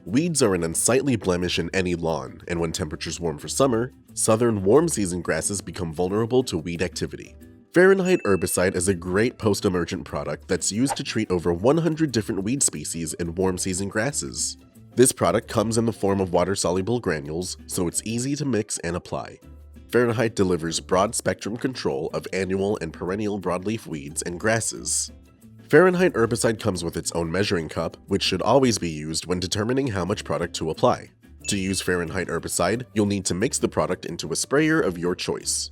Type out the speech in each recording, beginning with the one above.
Weeds are an unsightly blemish in any lawn, and when temperatures warm for summer, southern warm season grasses become vulnerable to weed activity. Fahrenheit Herbicide is a great post-emergent product that's used to treat over 100 different weed species in warm season grasses. This product comes in the form of water-soluble granules, so it's easy to mix and apply. Fahrenheit delivers broad-spectrum control of annual and perennial broadleaf weeds and grasses. Fahrenheit Herbicide comes with its own measuring cup, which should always be used when determining how much product to apply. To use Fahrenheit Herbicide, you'll need to mix the product into a sprayer of your choice.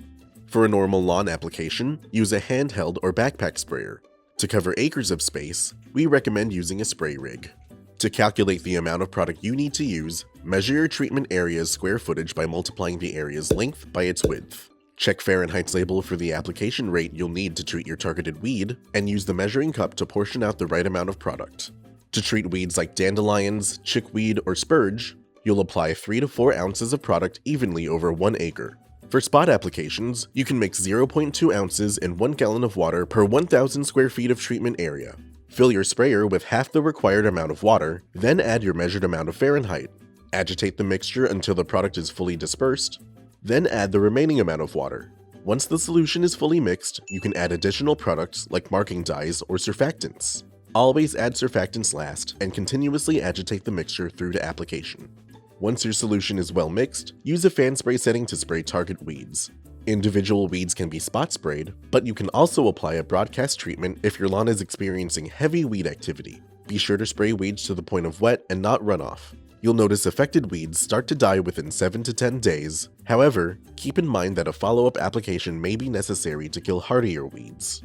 For a normal lawn application, use a handheld or backpack sprayer. To cover acres of space, we recommend using a spray rig. To calculate the amount of product you need to use, measure your treatment area's square footage by multiplying the area's length by its width. Check Fahrenheit's label for the application rate you'll need to treat your targeted weed, and use the measuring cup to portion out the right amount of product. To treat weeds like dandelions, chickweed, or spurge, you'll apply 3 to 4 ounces of product evenly over 1 acre. For spot applications, you can mix 0.2 ounces in 1 gallon of water per 1,000 square feet of treatment area. Fill your sprayer with half the required amount of water, then add your measured amount of Fahrenheit. Agitate the mixture until the product is fully dispersed, then add the remaining amount of water. Once the solution is fully mixed, you can add additional products like marking dyes or surfactants. Always add surfactants last and continuously agitate the mixture through to application. Once your solution is well mixed, use a fan spray setting to spray target weeds. Individual weeds can be spot sprayed, but you can also apply a broadcast treatment if your lawn is experiencing heavy weed activity. Be sure to spray weeds to the point of wet and not runoff. You'll notice affected weeds start to die within 7 to 10 days. However, keep in mind that a follow-up application may be necessary to kill hardier weeds.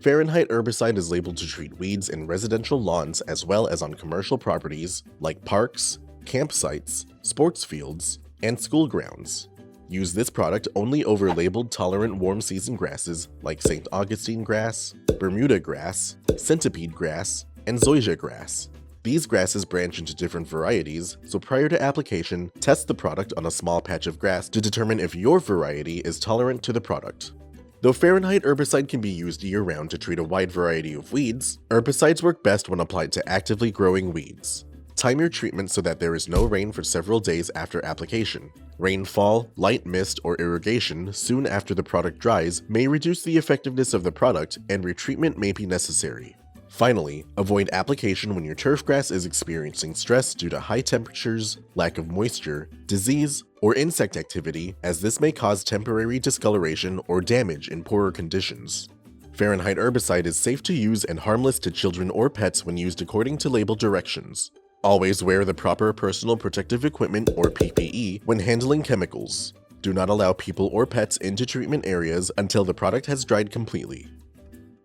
Fahrenheit Herbicide is labeled to treat weeds in residential lawns as well as on commercial properties like parks, campsites, sports fields, and school grounds. Use this product only over labeled tolerant warm season grasses like St. Augustine grass, Bermuda grass, centipede grass, and zoysia grass. These grasses branch into different varieties, so prior to application, test the product on a small patch of grass to determine if your variety is tolerant to the product. Though Fahrenheit Herbicide can be used year-round to treat a wide variety of weeds, herbicides work best when applied to actively growing weeds. Time your treatment so that there is no rain for several days after application. Rainfall, light mist, or irrigation soon after the product dries may reduce the effectiveness of the product, and retreatment may be necessary. Finally, avoid application when your turf grass is experiencing stress due to high temperatures, lack of moisture, disease, or insect activity, as this may cause temporary discoloration or damage in poorer conditions. Fahrenheit Herbicide is safe to use and harmless to children or pets when used according to label directions. Always wear the proper personal protective equipment or PPE when handling chemicals. Do not allow people or pets into treatment areas until the product has dried completely.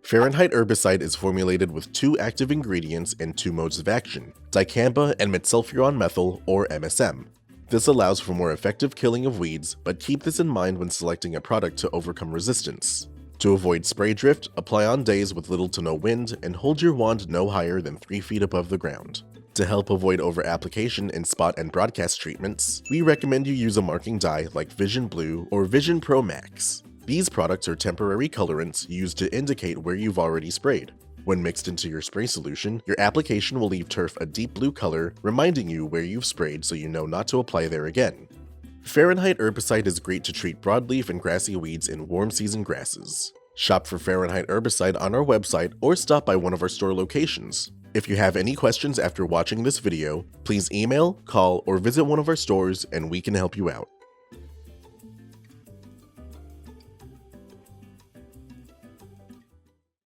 Fahrenheit Herbicide is formulated with 2 active ingredients and 2 modes of action, dicamba and metsulfuron methyl, or MSM. This allows for more effective killing of weeds, but keep this in mind when selecting a product to overcome resistance. To avoid spray drift, apply on days with little to no wind and hold your wand no higher than 3 feet above the ground. To help avoid over-application in spot and broadcast treatments, we recommend you use a marking dye like Vision Blue or Vision Pro Max. These products are temporary colorants used to indicate where you've already sprayed. When mixed into your spray solution, your application will leave turf a deep blue color, reminding you where you've sprayed so you know not to apply there again. Fahrenheit Herbicide is great to treat broadleaf and grassy weeds in warm season grasses. Shop for Fahrenheit Herbicide on our website or stop by one of our store locations. If you have any questions after watching this video, please email, call, or visit one of our stores and we can help you out.